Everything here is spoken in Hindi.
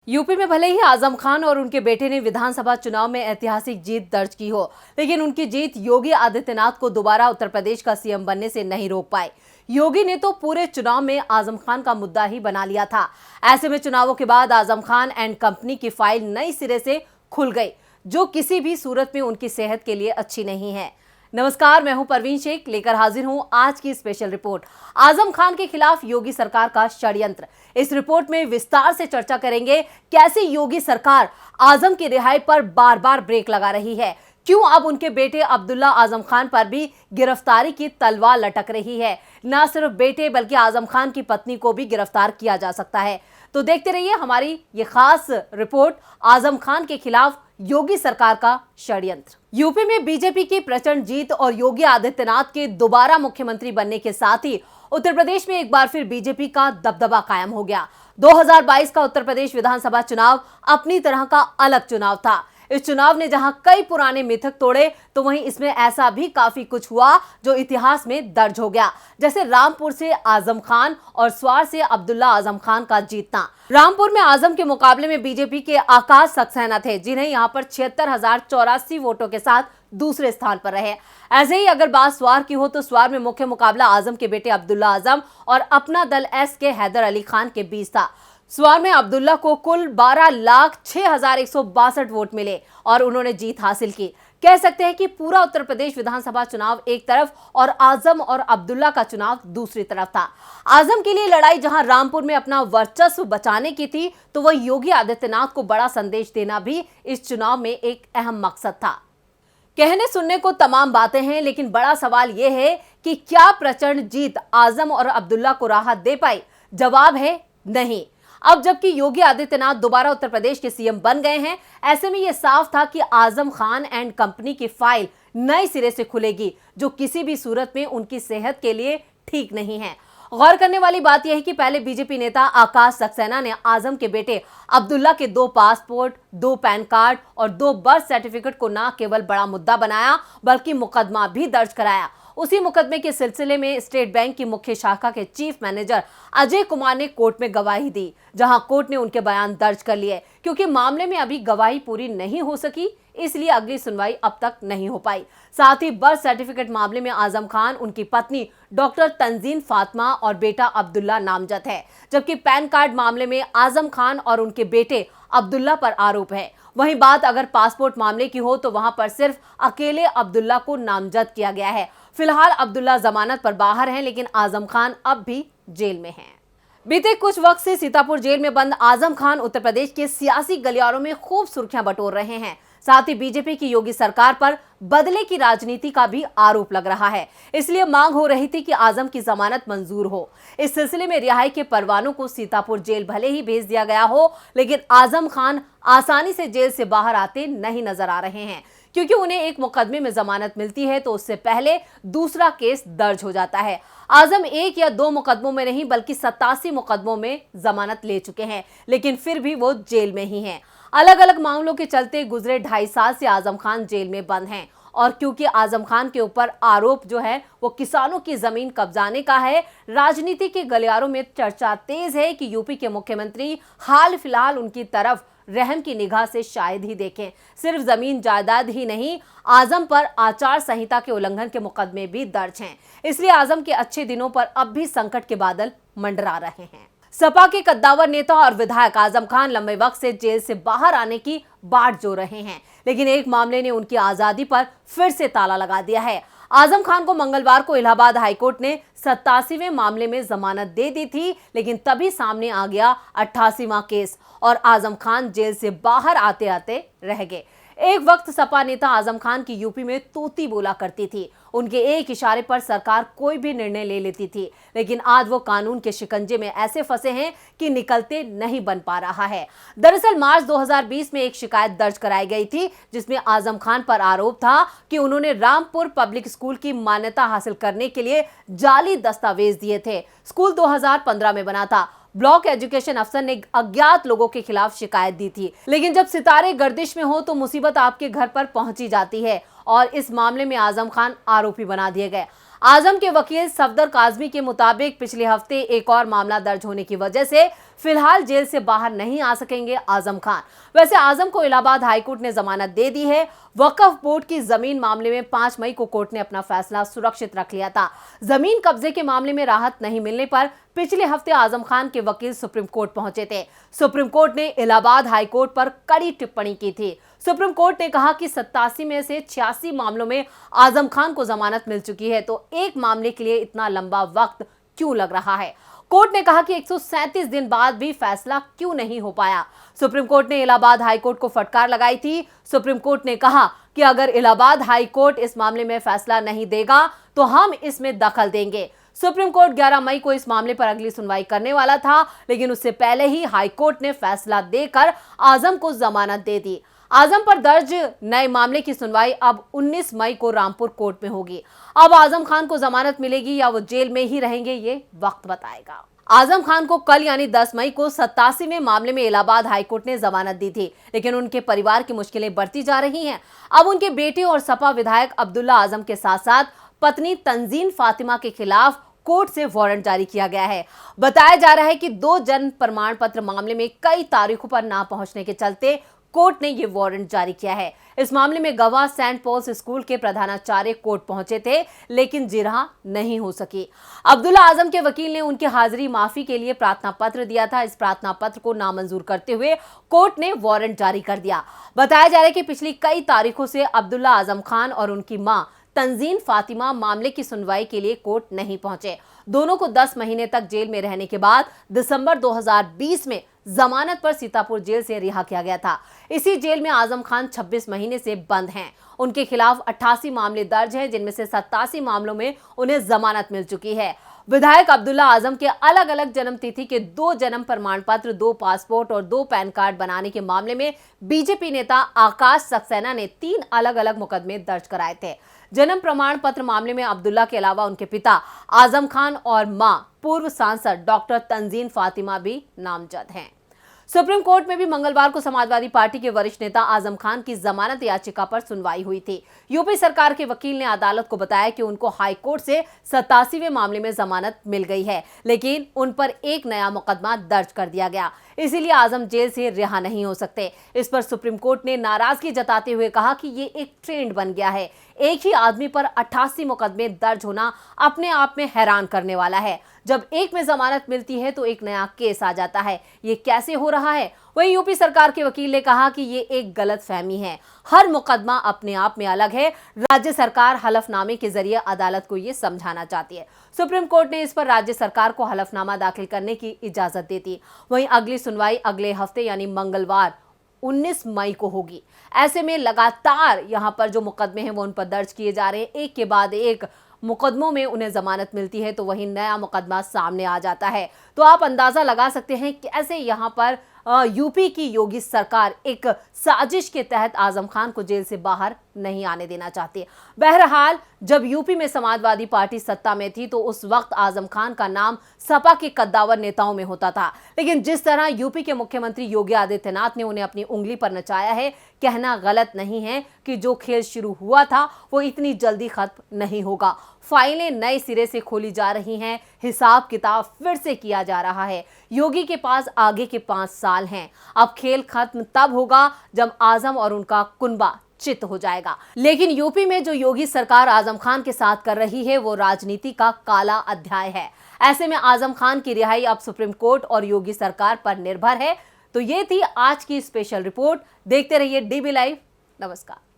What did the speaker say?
यूपी में भले ही आजम खान और उनके बेटे ने विधानसभा चुनाव में ऐतिहासिक जीत दर्ज की हो, लेकिन उनकी जीत योगी आदित्यनाथ को दोबारा उत्तर प्रदेश का सीएम बनने से नहीं रोक पाए। योगी ने तो पूरे चुनाव में आजम खान का मुद्दा ही बना लिया था। ऐसे में चुनावों के बाद आजम खान एंड कंपनी की फाइल नई सिरे से खुल गई, जो किसी भी सूरत में उनकी सेहत के लिए अच्छी नहीं है। नमस्कार, मैं हूं परवीन शेख, लेकर हाजिर हूं आज की स्पेशल रिपोर्ट आजम खान के खिलाफ योगी सरकार का षड्यंत्र। इस रिपोर्ट में विस्तार से चर्चा करेंगे कैसे योगी सरकार आजम की रिहाई पर बार बार ब्रेक लगा रही है, क्यों अब उनके बेटे अब्दुल्ला आजम खान पर भी गिरफ्तारी की तलवार लटक रही है। न सिर्फ बेटे बल्कि आजम खान की पत्नी को भी गिरफ्तार किया जा सकता है। तो देखते रहिए हमारी ये खास रिपोर्ट आजम खान के खिलाफ योगी सरकार का षड्यंत्र। यूपी में बीजेपी की प्रचंड जीत और योगी आदित्यनाथ के दोबारा मुख्यमंत्री बनने के साथ ही उत्तर प्रदेश में एक बार फिर बीजेपी का दबदबा कायम हो गया। 2022 का उत्तर प्रदेश विधानसभा चुनाव अपनी तरह का अलग चुनाव था। इस चुनाव ने जहां कई पुराने मिथक तोड़े, तो वहीं इसमें ऐसा भी काफी कुछ हुआ जो इतिहास में दर्ज हो गया, जैसे रामपुर से आजम खान और स्वार से अब्दुल्ला आजम खान का जीतना। रामपुर में आजम के मुकाबले में बीजेपी के आकाश सक्सेना थे, जिन्हें यहां पर 76,084 वोटों के साथ दूसरे स्थान पर रहे। ऐसे ही अगर बात स्वार की हो तो स्वार में मुख्य मुकाबला आजम के बेटे अब्दुल्ला आजम और अपना दल एस के हैदर अली खान के बीच था। स्वार में अब्दुल्ला को कुल 12,06,162 वोट मिले और उन्होंने जीत हासिल की। कह सकते हैं कि पूरा उत्तर प्रदेश विधानसभा चुनाव एक तरफ और आजम और अब्दुल्ला का चुनाव दूसरी तरफ था। आजम के लिए लड़ाई जहां रामपुर में अपना वर्चस्व बचाने की थी, तो वह योगी आदित्यनाथ को बड़ा संदेश देना भी इस चुनाव में एक अहम मकसद था। कहने सुनने को तमाम बातें हैं, लेकिन बड़ा सवाल यह है कि क्या प्रचंड जीत आजम और अब्दुल्ला को राहत दे पाई? जवाब है नहीं। अब जबकि योगी आदित्यनाथ दोबारा उत्तर प्रदेश के सीएम बन गए हैं, ऐसे में यह साफ था कि आजम खान एंड कंपनी की फाइल नए सिरे से खुलेगी, जो किसी भी सूरत में उनकी सेहत के लिए ठीक नहीं है। गौर करने वाली बात यह है कि पहले बीजेपी नेता आकाश सक्सेना ने आजम के बेटे अब्दुल्ला के 2 पासपोर्ट, 2 पैन कार्ड और 2 बर्थ सर्टिफिकेट को न केवल बड़ा मुद्दा बनाया, बल्कि मुकदमा भी दर्ज कराया। उसी मुकदमे के सिलसिले में स्टेट बैंक की मुख्य शाखा के चीफ मैनेजर अजय कुमार ने कोर्ट में गवाही दी, जहां कोर्ट ने उनके बयान दर्ज कर लिए। क्योंकि मामले में अभी गवाही पूरी नहीं हो सकी, इसलिए अगली सुनवाई अब तक नहीं हो पाई। साथ ही बर्थ सर्टिफिकेट मामले में आजम खान, उनकी पत्नी डॉक्टर तंजीन फातिमा और बेटा अब्दुल्ला नामजद है, जबकि पैन कार्ड मामले में आजम खान और उनके बेटे अब्दुल्ला पर आरोप है। वहीं बात अगर पासपोर्ट मामले की हो तो वहां पर सिर्फ अकेले अब्दुल्ला को नामजद किया गया है। फिलहाल अब्दुल्ला जमानत पर बाहर हैं, लेकिन आजम खान अब भी जेल में हैं। बीते कुछ वक्त से सीतापुर जेल में बंद आजम खान उत्तर प्रदेश के सियासी गलियारों में खूब सुर्खियां बटोर रहे हैं। साथ ही बीजेपी की योगी सरकार पर बदले की राजनीति का भी आरोप लग रहा है। इसलिए मांग हो रही थी कि आजम की जमानत मंजूर हो। इस सिलसिले में रिहाई के परवानों को सीतापुर जेल भले ही भेज दिया गया हो, लेकिन आजम खान आसानी से जेल से बाहर आते नहीं नजर आ रहे हैं, क्योंकि उन्हें एक मुकदमे में जमानत मिलती है तो उससे पहले दूसरा केस दर्ज हो जाता है। आजम 1 या 2 मुकदमों में नहीं बल्कि 87 मुकदमों में जमानत ले चुके हैं, लेकिन फिर भी वो जेल में ही हैं। अलग अलग मामलों के चलते गुजरे 2.5 साल से आजम खान जेल में बंद हैं। और क्योंकि आजम खान के ऊपर आरोप जो है वो किसानों की जमीन कब्जाने का है, राजनीति के गलियारों में चर्चा तेज है कि यूपी के मुख्यमंत्री हाल फिलहाल उनकी तरफ रहम की निगाह से शायद ही देखें। सिर्फ जमीन जायदाद ही नहीं, आजम पर आचार संहिता के उल्लंघन के मुकदमे भी दर्ज हैं। इसलिए आजम के अच्छे दिनों पर अब भी संकट के बादल मंडरा रहे हैं। सपा के कद्दावर नेता और विधायक आजम खान लंबे वक्त से जेल से बाहर आने की बाट जो रहे हैं, लेकिन एक मामले ने उनकी आजादी पर फिर से ताला लगा दिया है। आजम खान को मंगलवार को इलाहाबाद हाईकोर्ट ने 87वें मामले में जमानत दे दी थी, लेकिन तभी सामने आ गया 88वां केस और आजम खान जेल से बाहर आते आते रह गए। एक वक्त सपा नेता आजम खान की यूपी में तूती बोला करती थी। उनके एक इशारे पर सरकार कोई भी निर्णय ले लेती थी, लेकिन आज वो कानून के शिकंजे में ऐसे फंसे हैं कि निकलते नहीं बन पा रहा है। दरअसल मार्च 2020 में एक शिकायत दर्ज कराई गई थी, जिसमें आजम खान पर आरोप था कि उन्होंने रामपुर पब्लिक स्कूल की मान्यता हासिल करने के लिए जाली दस्तावेज दिए थे। स्कूल 2015 में बना था। ब्लॉक एजुकेशन अफसर ने अज्ञात लोगों के खिलाफ शिकायत दी थी, लेकिन जब सितारे गर्दिश में हो तो मुसीबत आपके घर पर पहुंची जाती है और इस मामले में आजम खान आरोपी बना दिए गए। आजम के वकील सफदर काजमी के मुताबिक पिछले हफ्ते एक और मामला दर्ज होने की वजह से फिलहाल जेल से बाहर नहीं आ सकेंगे आजम खान। वैसे आजम को इलाहाबाद हाईकोर्ट ने जमानत दे दी है। वक्फ बोर्ड की जमीन मामले में 5 मई को कोर्ट ने अपना फैसला सुरक्षित रख लिया था। जमीन कब्जे के मामले में राहत नहीं मिलने पर पिछले हफ्ते आजम खान के वकील सुप्रीम कोर्ट पहुंचे थे। सुप्रीम कोर्ट ने इलाहाबाद हाईकोर्ट पर कड़ी टिप्पणी की थी। सुप्रीम कोर्ट ने कहा कि 87 में से 86 मामलों में आजम खान को जमानत मिल चुकी है, तो एक मामले के लिए इतना लंबा वक्त क्यों लग रहा है। कोर्ट ने कहा कि 137 दिन बाद भी फैसला क्यों नहीं हो पाया। सुप्रीम कोर्ट ने इलाहाबाद हाईकोर्ट को फटकार लगाई थी। सुप्रीम कोर्ट ने कहा कि अगर इलाहाबाद हाईकोर्ट इस मामले में फैसला नहीं देगा तो हम इसमें दखल देंगे। सुप्रीम कोर्ट 11 मई को इस मामले पर अगली सुनवाई करने वाला था, लेकिन उससे पहले ही हाईकोर्ट ने फैसला देकर आजम को जमानत दे दी। आजम पर दर्ज नए मामले की सुनवाई अब 19 मई को रामपुर कोर्ट में होगी। अब आजम खान को जमानत मिलेगी या वो जेल में ही रहेंगे, ये वक्त बताएगा। आजम खान को कल यानी 10 मई को 87वें मामले में इलाहाबाद हाईकोर्ट ने जमानत दी थी, लेकिन उनके परिवार की मुश्किलें बढ़ती जा रही हैं। अब उनके बेटे और सपा विधायक अब्दुल्ला आजम के साथ साथ पत्नी तंजीन फातिमा के खिलाफ कोर्ट से वारंट जारी किया गया है। बताया जा रहा है कि 2 जन्म प्रमाण पत्र मामले में कई तारीखों पर ना पहुंचने के चलते कोर्ट ने यह वारंट जारी किया है। इस मामले में गवाह सेंट पॉल्स स्कूल के प्रधानाचार्य कोर्ट पहुंचे थे, लेकिन जिरह नहीं हो सकी। अब्दुल्ला आजम के वकील ने उनकी हाजिरी माफी के लिए प्रार्थना पत्र दिया था। इस प्रार्थना पत्र को नामंजूर करते हुए कोर्ट ने वारंट जारी कर दिया। बताया जा रहा है कि पिछली कई तारीखों से अब्दुल्ला आजम खान और उनकी मां तंजीन फातिमा मामले की सुनवाई के लिए कोर्ट नहीं पहुंचे। दोनों को 10 महीने तक जेल में रहने के बाद दिसंबर 2020 में जमानत पर सीतापुर जेल से रिहा किया गया था। इसी जेल में आजम खान 26 महीने से बंद हैं। उनके खिलाफ 88 मामले दर्ज हैं, जिनमें से 87 मामलों में उन्हें जमानत मिल चुकी है। विधायक अब्दुल्ला आजम के अलग अलग जन्म तिथि के 2 जन्म प्रमाण पत्र, 2 पासपोर्ट और 2 पैन कार्ड बनाने के मामले में बीजेपी नेता आकाश सक्सेना ने 3 अलग अलग मुकदमे दर्ज कराए थे। जन्म प्रमाण पत्र मामले में अब्दुल्ला के अलावा उनके पिता आजम खान और मां पूर्व सांसद डॉक्टर तंजीन फातिमा भी नामजद हैं। सुप्रीम कोर्ट में भी मंगलवार को समाजवादी पार्टी के वरिष्ठ नेता आजम खान की जमानत याचिका पर सुनवाई हुई थी। यूपी सरकार के वकील ने अदालत को बताया कि उनको हाई कोर्ट से 87वें मामले में जमानत मिल गई है, लेकिन उन पर एक नया मुकदमा दर्ज कर दिया गया, इसीलिए आजम जेल से रिहा नहीं हो सकते। इस पर सुप्रीम कोर्ट ने नाराजगी जताते हुए कहा कि ये एक ट्रेंड बन गया है। एक ही आदमी पर 88 मुकदमे दर्ज होना अपने आप में हैरान करने वाला है। जब एक में जमानत मिलती है तो एक नया केस आ जाता है। ये कैसे हो रहा है? वहीं यूपी सरकार के वकील ने कहा कि ये एक गलतफहमी है। हर मुकदमा अपने आप में अलग है। राज्य सरकार हलफनामे के जरिए अदालत को ये समझाना चाहती है। सुप्रीम कोर्ट ने इस पर राज्य सरकार को हलफनामा दाखिल करने की इजाजत दी थी। वहीं अगली सुनवाई अगले हफ्ते यानी मंगलवार 19 मई को होगी। ऐसे में लगातार यहाँ पर जो मुकदमे हैं वो उन पर दर्ज किए जा रहे हैं। एक के बाद एक मुकदमों में उन्हें जमानत मिलती है, तो वही नया मुकदमा सामने आ जाता है। तो आप अंदाजा लगा सकते हैं कैसे यहाँ पर यूपी की योगी सरकार एक साजिश के तहत आजम खान को जेल से बाहर नहीं आने देना चाहती है। बहरहाल जब यूपी में समाजवादी पार्टी सत्ता में थी तो उस वक्त आजम खान का नाम सपा के कद्दावर नेताओं में होता था, लेकिन जिस तरह यूपी के मुख्यमंत्री योगी आदित्यनाथ ने उन्हें अपनी उंगली पर नचाया है, कहना गलत नहीं है कि जो खेल शुरू हुआ था वो इतनी जल्दी खत्म नहीं होगा। फाइलें नए सिरे से खोली जा रही हैं, हिसाब किताब फिर से किया जा रहा है। योगी के पास आगे के 5 साल हैं। अब खेल खत्म तब होगा जब आजम और उनका कुनबा चित हो जाएगा। लेकिन यूपी में जो योगी सरकार आजम खान के साथ कर रही है वो राजनीति का काला अध्याय है। ऐसे में आजम खान की रिहाई अब सुप्रीम कोर्ट और योगी सरकार पर निर्भर है। तो ये थी आज की स्पेशल रिपोर्ट। देखते रहिए डीबी लाइव। नमस्कार।